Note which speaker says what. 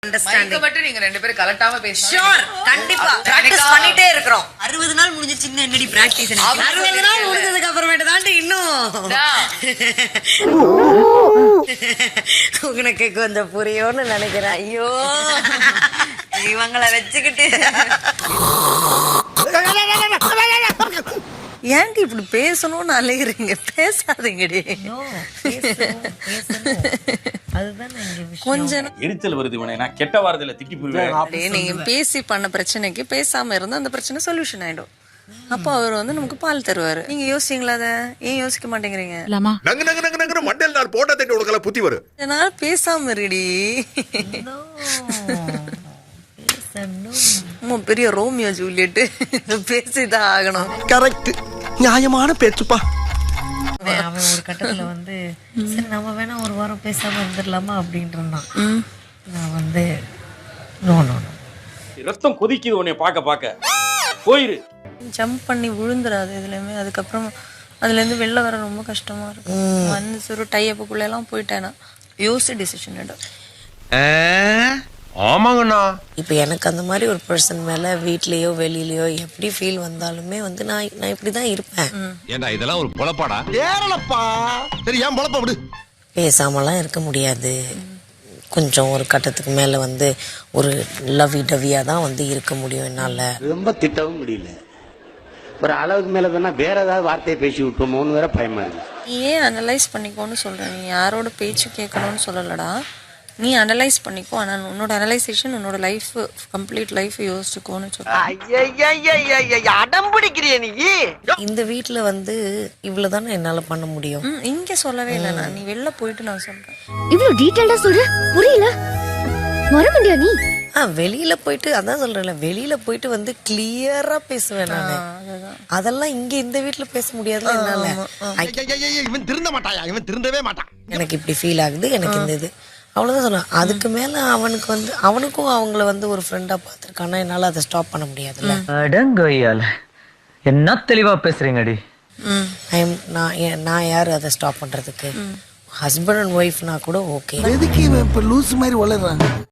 Speaker 1: Understanding
Speaker 2: மட்டும் நீங்க ரெண்டு பேரும் கலட்டாம பேசுங்க.
Speaker 1: ஷூர், கண்டிப்பா பிராக்டிஸ் பண்ணிட்டே இருக்கறோம்.
Speaker 3: 60 நாள் முடிஞ்சிருச்சுங்க, என்னடி பிராக்டிஸ்?
Speaker 1: 60 நாள் முடிஞ்சதுக்கு அப்புறமேட்டு தாண்டி இன்னும் உனக்கு கொஞ்சம் புரியும்னு நினைக்கிறேன். ஐயோ
Speaker 3: இவங்களை வச்சுக்கிட்டு
Speaker 1: ஏன்டி இப்படி பேசணும்னு அலைகிறீங்க? பேசாதீங்கடி.
Speaker 3: அதுதான்
Speaker 1: கொஞ்சம்
Speaker 4: எரிச்சல் வருது இவனை. நான் கெட்ட வார்த்தையில திட்டி போயிருவேன்.
Speaker 1: நீங்க பேசி பண்ண பிரச்சனைக்கு பேசாம இருந்தா அந்த பிரச்சனை சொல்யூஷன் ஆயிடும். அப்போ அவர் வந்து நமக்கு பால் தருவாரு. நீங்க யோசிச்சீங்களா? அதை ஏன் யோசிக்க மாட்டேங்கிறீங்க?
Speaker 5: நங்கு நங்கு நங்கு நங்கு மண்டல் நான் போட்டா தட்டி உனக்கெல்லாம் புத்தி வரும்.
Speaker 1: அதனால பேசாம இருடி. பெரிய ரோமியோ ஜூலியட் பேசிதான் ஆகணும்.
Speaker 6: கரெக்ட், நியாயமான பேச்சுப்பா.
Speaker 3: அவன் ஒரு கட்டத்துல வந்து சரி நம்ம வேணா ஒரு வாரம் பேசாம இருந்துடலாமா அப்படின்னு இருந்தான். நான் வந்து நோ நோ நோ,
Speaker 4: ரத்தம் கொதிக்குது உன்னை பார்க்க போயிரு.
Speaker 1: ஜம்ப் பண்ணி விழுந்துடாது எதுலையுமே. அதுக்கப்புறம் அதுல இருந்து வெளில வர ரொம்ப கஷ்டமா இருக்கும். வந்து சிறு டையப்புக்குள்ள எல்லாம் போயிட்டேன்னா யோசி டிசிஷன் எடு.
Speaker 6: ஆமாங்கண்ணா.
Speaker 3: இப்போ எனக்கு அந்த மாதிரி ஒரு பர்சன் மேல வீட்லயோ வெளியிலயோ எப்படி ஃபீல் வந்தாலுமே வந்து நான் இப்படிதான் இருப்பேன்.
Speaker 5: ஏண்டா இதெல்லாம் ஒரு பொழப்பாடா?
Speaker 6: ஏறலப்பா. சரி, ஏன் பொழப்ப விடு.
Speaker 3: பேசாமலாம் இருக்க முடியாது. கொஞ்சம் ஒரு கட்டத்துக்கு மேல வந்து ஒரு லவ்வி டவியா தான் வந்து இருக்க முடியும் என்னால.
Speaker 7: ரொம்ப திட்டவும் முடியல. ஒரு அளவுக்கு மேல வேணா வேற ஏதாவது வார்த்தையை பேசி விட்டோமோன்னு வேற பயமா இருக்கு.
Speaker 1: நீ ஏன் அனலைஸ் பண்ணிக்கோன்னு சொல்ற? நீ யாரோட பேச்சு கேட்கணும்னு சொல்லலடா. நீ அனலைஸ் பண்ணிக்கோ. ஆனா உன்னோட அனலைசேஷன் உன்னோட லைஃப் கம்ப்ளீட் லைஃப் யோசிச்சுக்கோன்னு சொல்ற.
Speaker 6: அடம் பிடிக்கிறிய நீ.
Speaker 3: இந்த வீட்ல வந்து இவ்வளவுதானே என்னால பண்ண முடியும்.
Speaker 1: இங்க சொல்லவே இல்லை. நான் நீ வெளில போயிட்டு நான் சொல்றேன்.
Speaker 8: இவ்வளவு டீடைலா சொல்ற, புரியல. வர முடியா நீ?
Speaker 3: வெளியில போயிட்டு அதான் சொல்றேன்ல, வெளியில போயிட்டு வந்து கிளியரா பேசுவேன் நானு. அதெல்லாம் இங்க இந்த வீட்ல பேச முடியாதுல என்னால.
Speaker 6: இவன் திருந்த மாட்டாயா? இவன் திருந்தவே மாட்டான்.
Speaker 3: எனக்கு இப்படி ஃபீல் ஆகுது, எனக்கு இந்த இது அவ்வளவுதான் சொல்லுவேன். அதுக்கு மேல அவனுக்கு வந்து அவனுக்கும் அவங்கள வந்து ஒரு ஃப்ரெண்டா பார்த்திருக்கானா, என்னால அதை ஸ்டாப் பண்ண முடியாதுல்ல.
Speaker 9: அடங்கோயால என்ன தெளிவா பேசுறீங்கடி.
Speaker 3: நான் யாரு அதை ஸ்டாப் பண்றதுக்கு? ஹஸ்பண்ட் அண்ட் ஒய்ஃப்னா கூட ஓகே.
Speaker 6: எதுக்கு இவன் இப்ப லூஸ் மாதிரி வளர்றான்?